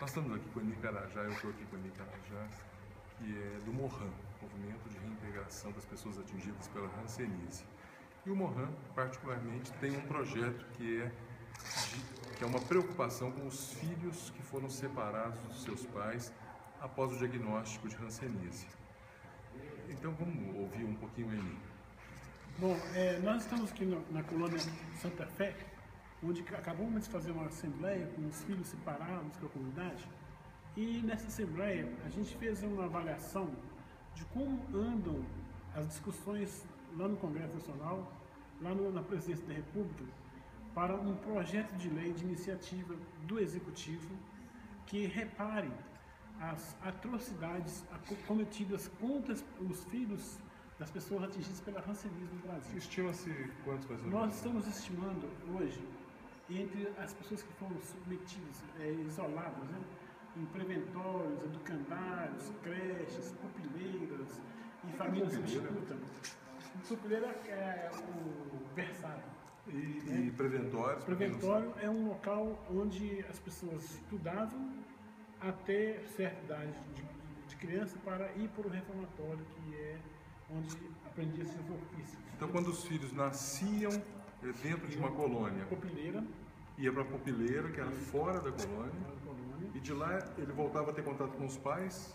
Nós estamos aqui com o Enir Carajá, eu estou aqui com o Enir Carajá, que é do MOHAN, Movimento de Reintegração das Pessoas Atingidas pela Hanseníase. E o MOHAN, particularmente, tem um projeto que é uma preocupação com os filhos que foram separados dos seus pais após o diagnóstico de Hanseníase. Então vamos ouvir um pouquinho o Enir. Bom, nós estamos aqui na colônia Santa Fé, onde acabamos de fazer uma assembleia com os filhos separados com a comunidade. E nessa assembleia a gente fez uma avaliação de como andam as discussões lá no Congresso Nacional, lá na Presidência da República, para um projeto de lei de iniciativa do Executivo que repare as atrocidades cometidas contra os filhos das pessoas atingidas pela hanseníase no Brasil. Estima-se quantos mais ou menos? Nós estamos estimando hoje, entre as pessoas que foram submetidas, isoladas, né, em preventórios, educandários, creches, pupileiras e famílias substitutas. Pupileira é o berçário. E preventórios? Preventório é um local onde as pessoas estudavam até certa idade de criança para ir para o reformatório, que é onde aprendia seus ofícios. Então, quando os filhos nasciam dentro de uma colônia, Pupileira, ia para a pupileira, que era fora da colônia, e de lá ele voltava a ter contato com os pais?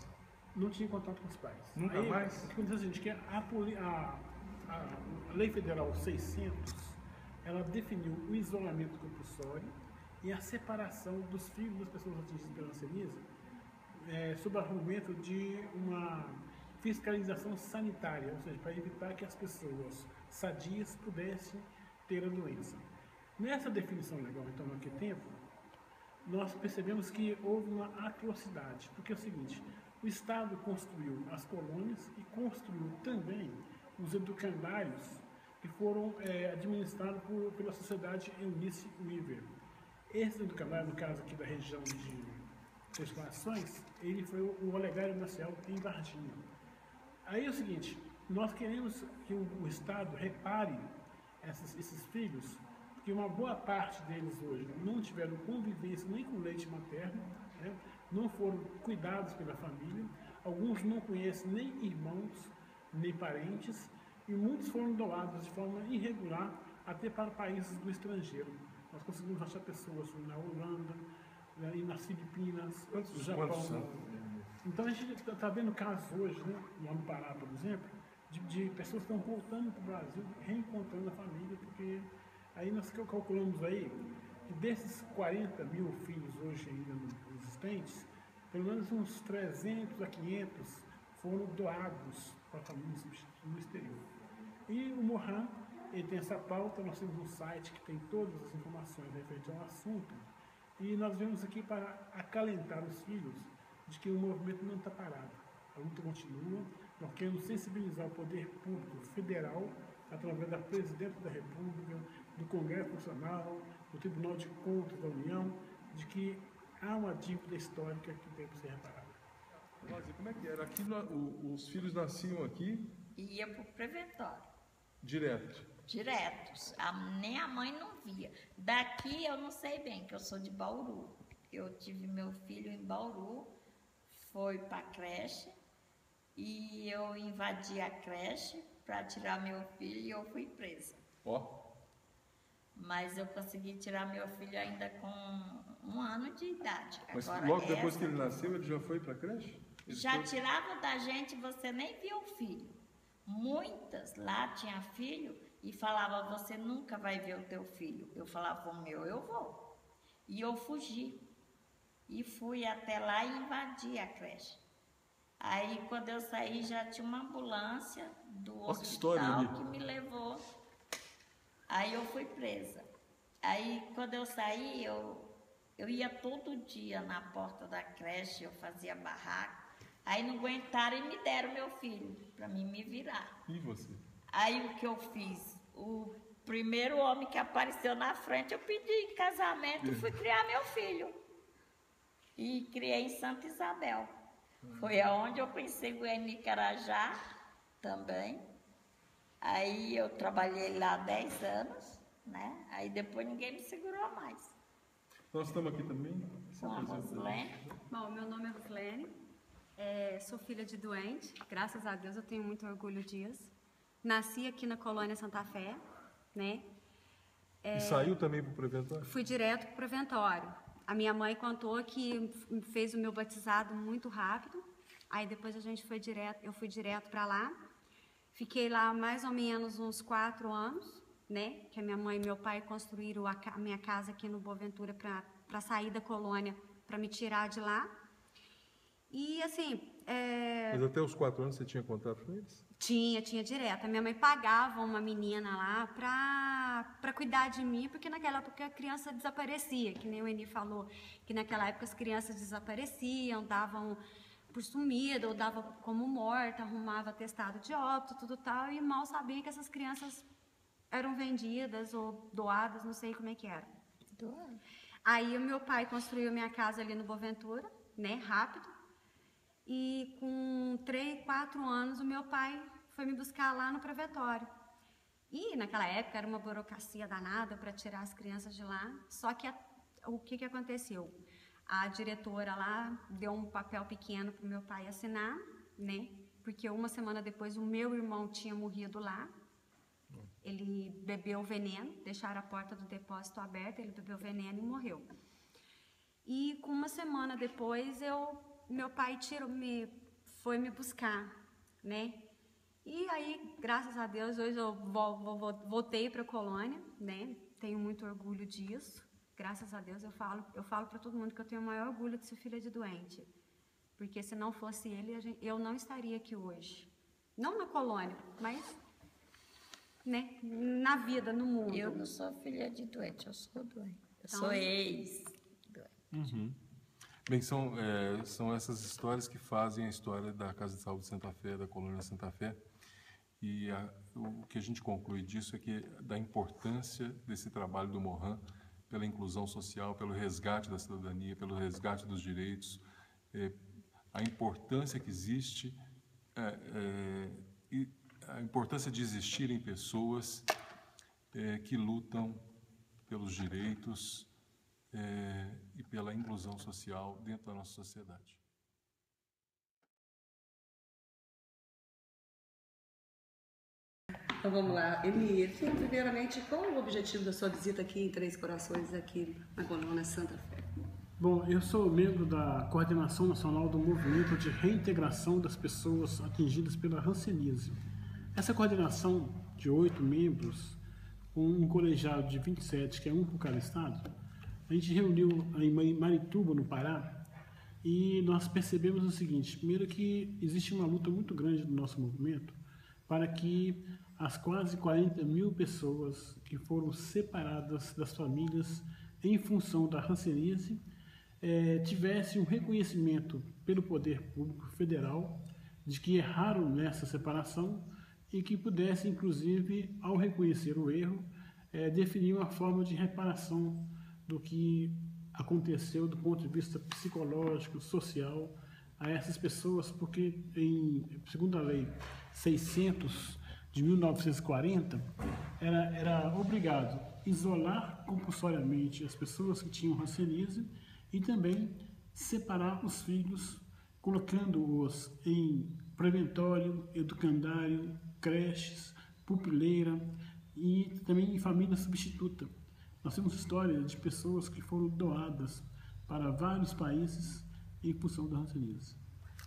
Não tinha contato com os pais. Nunca mais? O que acontece é o seguinte, que a Lei Federal 600, ela definiu o isolamento compulsório e a separação dos filhos das pessoas atingidas pela hanseníase, sob argumento de uma fiscalização sanitária, ou seja, para evitar que as pessoas sadias pudessem ter a doença. Nessa definição legal, então, naquele tempo, nós percebemos que houve uma atrocidade, porque é o seguinte, o Estado construiu as colônias e construiu também os educandários que foram administrados pela sociedade Eunice Weaver. Esse educandário, no caso aqui da região de Três Corações, ele foi o Olegário Nacional em Varginha. Aí é o seguinte, nós queremos que o Estado repare esses filhos, porque uma boa parte deles hoje não tiveram convivência nem com leite materno, né? Não foram cuidados pela família, alguns não conhecem nem irmãos, nem parentes, e muitos foram doados de forma irregular até para países do estrangeiro. Nós conseguimos achar pessoas na Holanda, e nas Filipinas, no Japão. Então a gente está vendo casos hoje, né, lá no Pará, por exemplo, de pessoas que estão voltando para o Brasil, reencontrando a família, porque aí nós calculamos aí que desses 40 mil filhos hoje ainda existentes, pelo menos uns 300 a 500 foram doados para famílias no exterior. E o MOHAN, ele tem essa pauta, nós temos um site que tem todas as informações referentes ao assunto, e nós viemos aqui para acalentar os filhos de que o movimento não está parado. A luta continua, nós queremos sensibilizar o poder público federal, através da Presidente da República, do Congresso Nacional, do Tribunal de Contas da União, de que há uma dívida histórica que deve ser reparada. Mas como é que era? Aqui os filhos nasciam aqui? Ia para o preventório. Direto? Diretos. Nem a mãe não via. Daqui eu não sei bem, que eu sou de Bauru. Eu tive meu filho em Bauru, foi para a creche, e eu invadi a creche para tirar meu filho e eu fui presa. Ó. Mas eu consegui tirar meu filho ainda com 1 ano de idade. Mas agora, logo depois que ele nasceu, ele já foi para a creche? Já tirava da gente, você nem via o filho. Muitas lá tinham filho e falava, você nunca vai ver o teu filho. Eu falava, o meu eu vou. E eu fugi. E fui até lá e invadi a creche. Aí quando eu saí já tinha uma ambulância do hospital que me levou. Aí eu fui presa. Aí quando eu saí, eu ia todo dia na porta da creche, eu fazia barraco. Aí não aguentaram e me deram meu filho, para mim me virar. E você? Aí o que eu fiz? O primeiro homem que apareceu na frente, eu pedi em casamento e fui criar meu filho. E criei em Santa Isabel. Foi aonde eu pensei em Enir Carajá também. Aí eu trabalhei lá 10 anos, né? Aí depois ninguém me segurou mais. Nós estamos aqui também. Com a Roslene. Bom, meu nome é Roslene, sou filha de doente, graças a Deus eu tenho muito orgulho disso. Nasci aqui na Colônia Santa Fé, né? E saiu também para o preventório? Fui direto para o preventório. A minha mãe contou que fez o meu batizado muito rápido, aí depois eu fui direto para lá. Fiquei lá mais ou menos uns 4 anos, né? Que a minha mãe e meu pai construíram a minha casa aqui no Boaventura para sair da colônia, para me tirar de lá. E assim... Mas até os 4 anos você tinha contato com eles? Tinha direto. A minha mãe pagava uma menina lá para cuidar de mim, porque naquela época a criança desaparecia, que nem o Eni falou, que naquela época as crianças desapareciam, davam por sumida, ou dava como morta, arrumava atestado de óbito, tudo tal, e mal sabia que essas crianças eram vendidas ou doadas, não sei como é que era. Aí o meu pai construiu minha casa ali no Boaventura, né, rápido, e com 3, 4 anos o meu pai foi me buscar lá no preventório. E naquela época era uma burocracia danada para tirar as crianças de lá, só que o que aconteceu? A diretora lá deu um papel pequeno para o meu pai assinar, né, porque uma semana depois o meu irmão tinha morrido lá. Ele bebeu veneno, deixaram a porta do depósito aberta, ele bebeu veneno e morreu. E com uma semana depois, meu pai foi me buscar, né? E aí, graças a Deus, hoje eu voltei para a colônia, né? Tenho muito orgulho disso. Graças a Deus, eu falo para todo mundo que eu tenho o maior orgulho de ser filha de doente. Porque se não fosse ele, eu não estaria aqui hoje. Não na colônia, mas... né? Na vida, no mundo. Eu não sou filha de doente, eu sou doente. Eu sou ex-doente. Uhum. Bem, são essas histórias que fazem a história da Casa de Saúde Santa Fé, da Colônia Santa Fé. E o que a gente conclui disso é que da importância desse trabalho do Mohan pela inclusão social, pelo resgate da cidadania, pelo resgate dos direitos, a importância que existe e a importância de existirem pessoas que lutam pelos direitos e pela inclusão social dentro da nossa sociedade. Então vamos lá, Eni, primeiramente, qual o objetivo da sua visita aqui em Três Corações, aqui na Colônia Santa Fé? Bom, eu sou membro da Coordenação Nacional do Movimento de Reintegração das Pessoas Atingidas pela Hanseníase. Essa coordenação de 8 membros, com um colegiado de 27, que é um por cada estado, a gente reuniu em Marituba, no Pará, e nós percebemos o seguinte: primeiro que existe uma luta muito grande do nosso movimento para que as quase 40 mil pessoas que foram separadas das famílias em função da hanseníase tivessem um reconhecimento pelo poder público federal de que erraram nessa separação e que pudessem, inclusive, ao reconhecer o erro, definir uma forma de reparação do que aconteceu do ponto de vista psicológico, social, a essas pessoas, porque, segundo a Lei 600 de 1940, era obrigado isolar compulsoriamente as pessoas que tinham hanseníase e também separar os filhos, colocando-os em preventório, educandário, creches, pupileira e também em família substituta. Nós temos histórias de pessoas que foram doadas para vários países em função da hanseníase.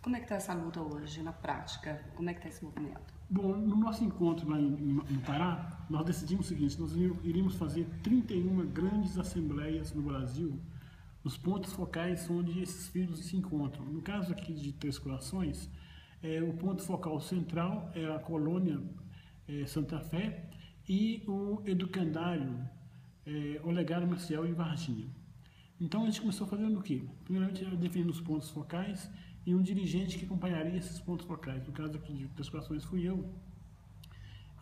Como é que está essa luta hoje, na prática? Como é que está esse movimento? Bom, no nosso encontro lá no Pará, nós decidimos o seguinte: nós iríamos fazer 31 grandes assembleias no Brasil, nos pontos focais onde esses filhos se encontram. No caso aqui de Três Corações, o ponto focal central é a Colônia Santa Fé e o educandário Olegário Maciel em Varginha. Então a gente começou fazendo o quê? Primeiramente, definindo os pontos focais e um dirigente que acompanharia esses pontos focais. No caso aqui de Três Corações fui eu.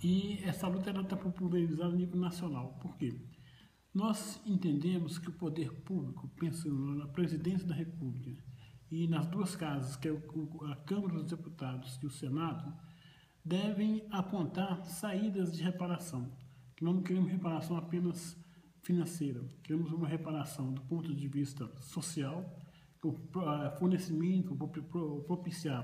E essa luta está pulverizada a nível nacional. Por quê? Nós entendemos que o poder público, pensando na presidência da República e nas duas casas, que é a Câmara dos Deputados e o Senado, devem apontar saídas de reparação. Nós não queremos reparação apenas financeira, queremos uma reparação do ponto de vista social, fornecimento, propiciar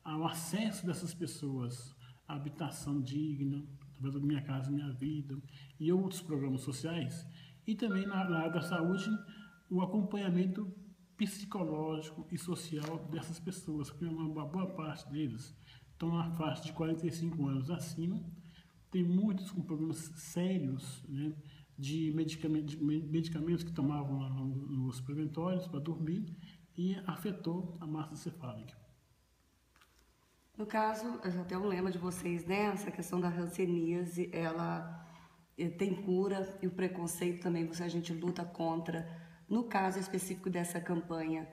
o acesso dessas pessoas à habitação digna, através da Minha Casa Minha Vida e outros programas sociais, e também na área da saúde, o acompanhamento psicológico e social dessas pessoas, porque uma boa parte deles estão na faixa de 45 anos acima, tem muitos com problemas sérios, né, de medicamentos que tomavam lá nos preventórios para dormir e afetou a massa encefálica. No caso, eu até um lema de vocês, né? Essa questão da hanseníase, ela tem cura e o preconceito também, a gente luta contra. No caso específico dessa campanha,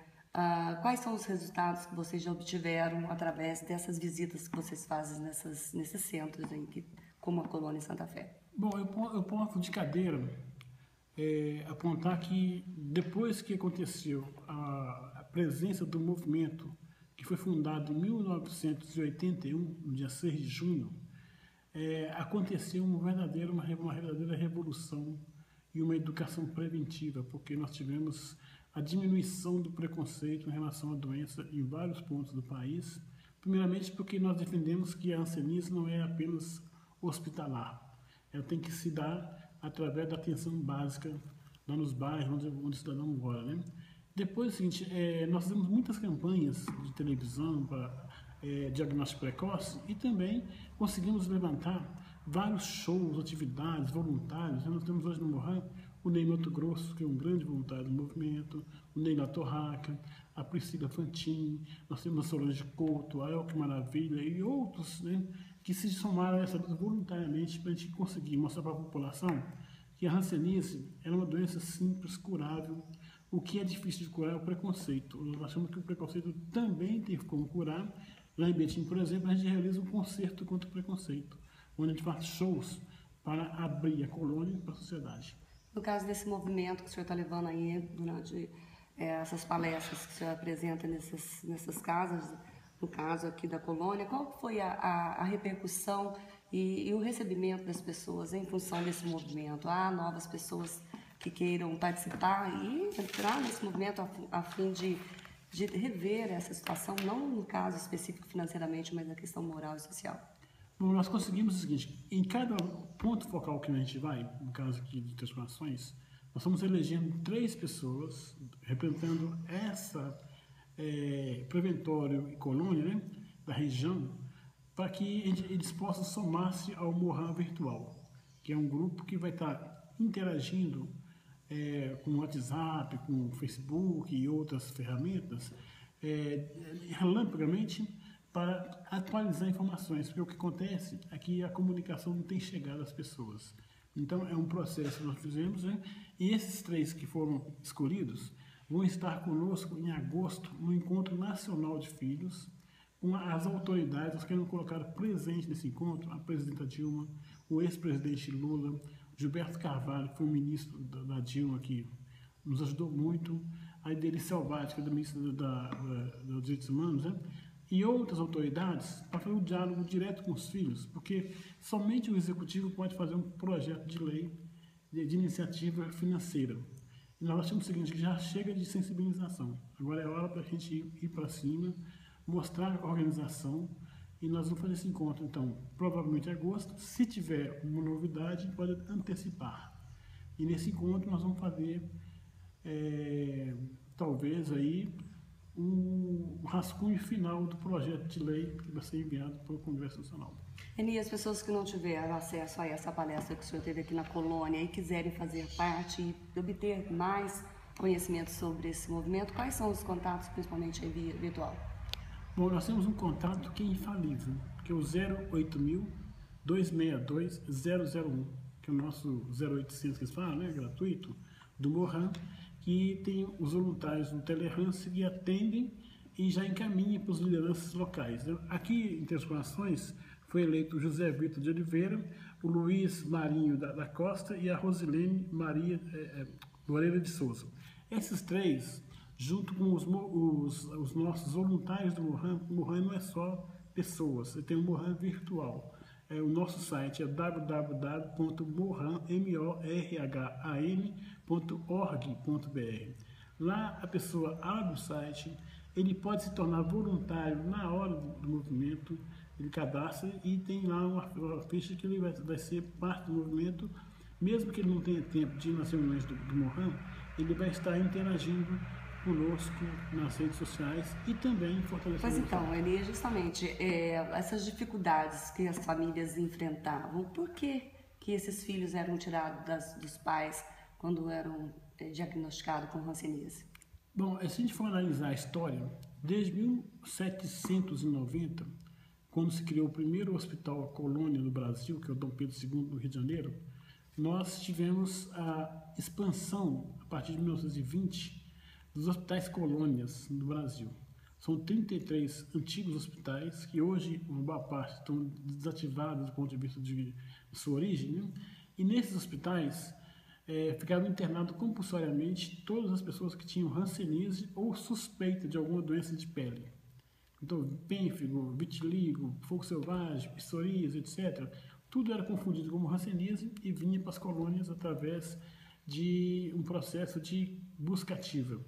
quais são os resultados que vocês já obtiveram através dessas visitas que vocês fazem nesses centros aí, como a Colônia Santa Fé? Bom, eu posso de cadeira apontar que depois que aconteceu a presença do movimento, que foi fundado em 1981, no dia 6 de junho, aconteceu uma verdadeira revolução e uma educação preventiva, porque nós tivemos a diminuição do preconceito em relação à doença em vários pontos do país, primeiramente porque nós defendemos que a hanseníase não é apenas hospitalar, ela tem que se dar através da atenção básica lá nos bairros onde o cidadão mora, né? Depois, é o seguinte, nós fizemos muitas campanhas de televisão para diagnóstico precoce e também conseguimos levantar vários shows, atividades, voluntários. Nós temos hoje no Morran o Ney Mato Grosso, que é um grande voluntário do movimento, o Ney La Torraca, a Priscila Fantini, nós temos a Solange Couto, a Elke Maravilha e outros, né, que se somaram a essa luta voluntariamente para a gente conseguir mostrar para a população que a hanseníase é uma doença simples, curável. O que é difícil de curar é o preconceito. Nós achamos que o preconceito também tem como curar. Lá em Betim, por exemplo, a gente realiza um concerto contra o preconceito, onde a gente faz shows para abrir a colônia para a sociedade. No caso desse movimento que o senhor está levando aí durante essas palestras que o senhor apresenta nessas casas, no caso aqui da colônia, qual foi a repercussão e o recebimento das pessoas em função desse movimento? Há novas pessoas que queiram participar e entrar nesse movimento a fim de rever essa situação, não no caso específico financeiramente, mas na questão moral e social? Bom, nós conseguimos o seguinte, em cada ponto focal que a gente vai, no caso aqui de transformações, nós estamos elegendo 3 pessoas representando essa preventório e colônia, né, da região, para que eles possam somar-se ao Morran Virtual, que é um grupo que vai estar interagindo com o WhatsApp, com o Facebook e outras ferramentas, relampagamente, para atualizar informações, porque o que acontece é que a comunicação não tem chegado às pessoas. Então, é um processo que nós fizemos, né? E esses 3 que foram escolhidos vão estar conosco em agosto no Encontro Nacional de Filhos, com as autoridades. Nós queremos colocar presente nesse encontro a presidenta Dilma, o ex-presidente Lula, Gilberto Carvalho, que foi o ministro da Dilma, que nos ajudou muito, a Ideli Selvati, que é da ministra dos Direitos Humanos, né? E outras autoridades, para fazer um diálogo direto com os filhos, porque somente o executivo pode fazer um projeto de lei de iniciativa financeira. E nós achamos o seguinte, que já chega de sensibilização. Agora é hora para a gente ir para cima, mostrar a organização, e nós vamos fazer esse encontro, então, provavelmente em agosto. Se tiver uma novidade, pode antecipar. E nesse encontro nós vamos fazer, talvez, aí, um rascunho final do projeto de lei que vai ser enviado para o Congresso Nacional. E as pessoas que não tiveram acesso a essa palestra que o senhor teve aqui na colônia e quiserem fazer parte e obter mais conhecimento sobre esse movimento, quais são os contatos, principalmente em via virtual? Bom, nós temos um contato que é infalível, que é o 08.262-001, que é o nosso 0800 que eles falam, né, gratuito, do Morran, que tem os voluntários do Telerance que atendem e já encaminham para as lideranças locais. Aqui em Três Corações foi eleito o José Vitor de Oliveira, o Luiz Marinho da Costa e a Rosilene Maria Moreira de Souza. Esses 3, junto com os nossos voluntários do Morran, o Morran não é só pessoas, tem um Morran virtual. O nosso site é www.morhan.org.br. Lá a pessoa abre o site, ele pode se tornar voluntário na hora do movimento, ele cadastra e tem lá uma ficha que ele vai ser parte do movimento, mesmo que ele não tenha tempo de ir nas reuniões do Morhan, ele vai estar interagindo conosco nas redes sociais e também fortalecendo. Mas então, Eli, justamente essas dificuldades que as famílias enfrentavam, por que esses filhos eram tirados dos pais quando eram diagnosticados com hanseníase? Bom, se a gente for analisar a história, desde 1790, quando se criou o primeiro hospital colônia no Brasil, que é o Dom Pedro II no Rio de Janeiro, nós tivemos a expansão, a partir de 1920, dos hospitais colônias no Brasil. São 33 antigos hospitais, que hoje, uma boa parte, estão desativados do ponto de vista de sua origem, né? E nesses hospitais ficavam internados compulsoriamente todas as pessoas que tinham hanseníase ou suspeita de alguma doença de pele. Então, pênfigo, vitiligo, fogo selvagem, psoríase, etc. Tudo era confundido como hanseníase e vinha para as colônias através de um processo de busca ativa.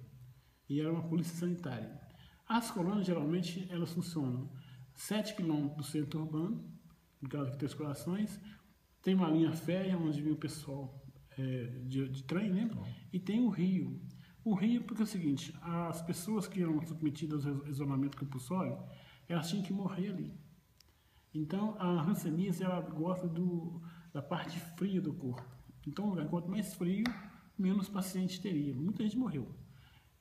E era uma polícia sanitária. As colônias, geralmente, elas funcionam 7 km do centro urbano, no caso aqui, Três Corações, tem uma linha férrea, onde vinha o pessoal de trem, né? E tem o rio. O rio, porque é o seguinte, as pessoas que eram submetidas ao isolamento compulsório, elas tinham que morrer ali. Então, a hanseníase, ela gosta da parte fria do corpo. Então, quanto mais frio, menos paciente teria. Muita gente morreu.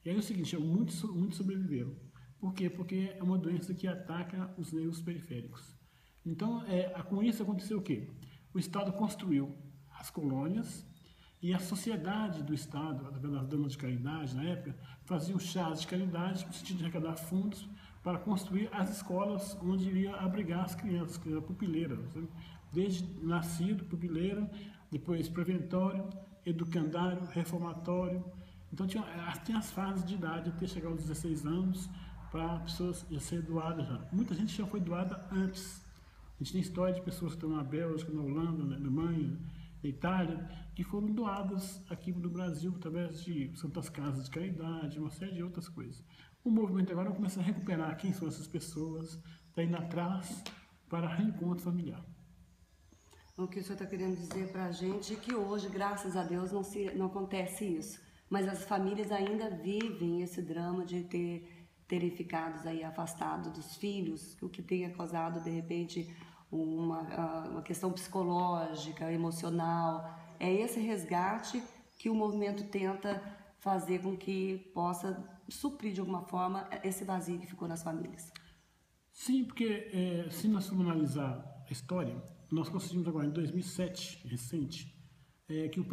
E aí é o seguinte, muitos sobreviveram. Por quê? Porque é uma doença que ataca os nervos periféricos. Então, com isso aconteceu o quê? O Estado construiu as colônias e a sociedade do Estado, através das damas de caridade, na época, faziam chás de caridade no sentido de arrecadar fundos para construir as escolas onde iria abrigar as crianças, que era pupileira, sabe? Desde nascido, pupileira, depois preventório, educandário, reformatório. Então tinha as fases de idade até chegar aos 16 anos para pessoas já serem doadas já. Muita gente já foi doada antes. A gente tem história de pessoas que estão na Bélgica, na Holanda, na Alemanha, na Itália, que foram doadas aqui no Brasil através de santas casas de caridade, uma série de outras coisas. O movimento agora começa a recuperar quem são essas pessoas, está indo atrás para reencontro familiar. O que o senhor está querendo dizer para a gente é que hoje, graças a Deus, não acontece isso. Mas as famílias ainda vivem esse drama de terem ficado aí afastados dos filhos, o que tenha causado, de repente, uma questão psicológica, emocional. É esse resgate que o movimento tenta fazer com que possa suprir, de alguma forma, esse vazio que ficou nas famílias. Sim, porque se nós formos analisar a história, nós conseguimos agora, em 2007, recente, que o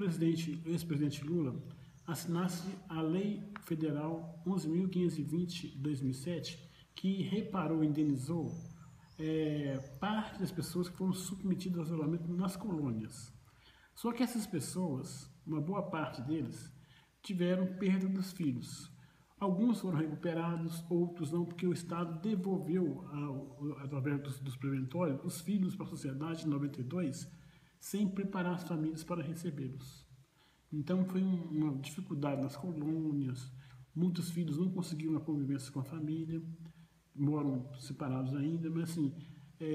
ex-presidente Lula assinasse a Lei Federal 11.520 de 2007, que reparou e indenizou parte das pessoas que foram submetidas ao isolamento nas colônias. Só que essas pessoas, uma boa parte deles, tiveram perda dos filhos. Alguns foram recuperados, outros não, porque o Estado devolveu, através dos preventórios, os filhos para a sociedade em 92, sem preparar as famílias para recebê-los. Então foi uma dificuldade nas colônias, muitos filhos não conseguiram a convivência com a família, moram separados ainda, mas assim,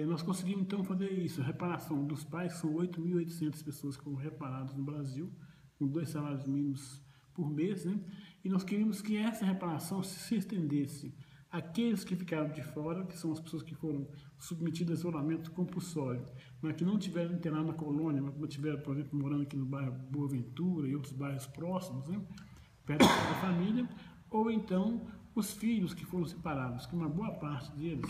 nós conseguimos então fazer isso, a reparação dos pais, que são 8.800 pessoas que foram reparadas no Brasil, com 2 salários mínimos por mês, né? E nós queríamos que essa reparação se estendesse àqueles que ficaram de fora, que são as pessoas que foram submetidas a isolamento compulsório, mas que não tiveram internado na colônia, mas tiveram, por exemplo, morando aqui no bairro Boa Ventura e outros bairros próximos, né? Perto da família, ou então os filhos que foram separados, que uma boa parte deles,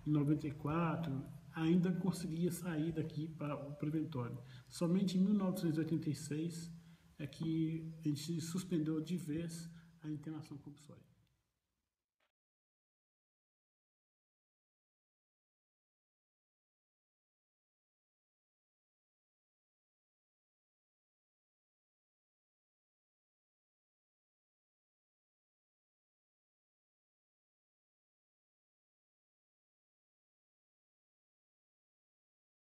em 94, ainda conseguia sair daqui para o preventório. Somente em 1986 é que a gente suspendeu de vez a internação compulsória.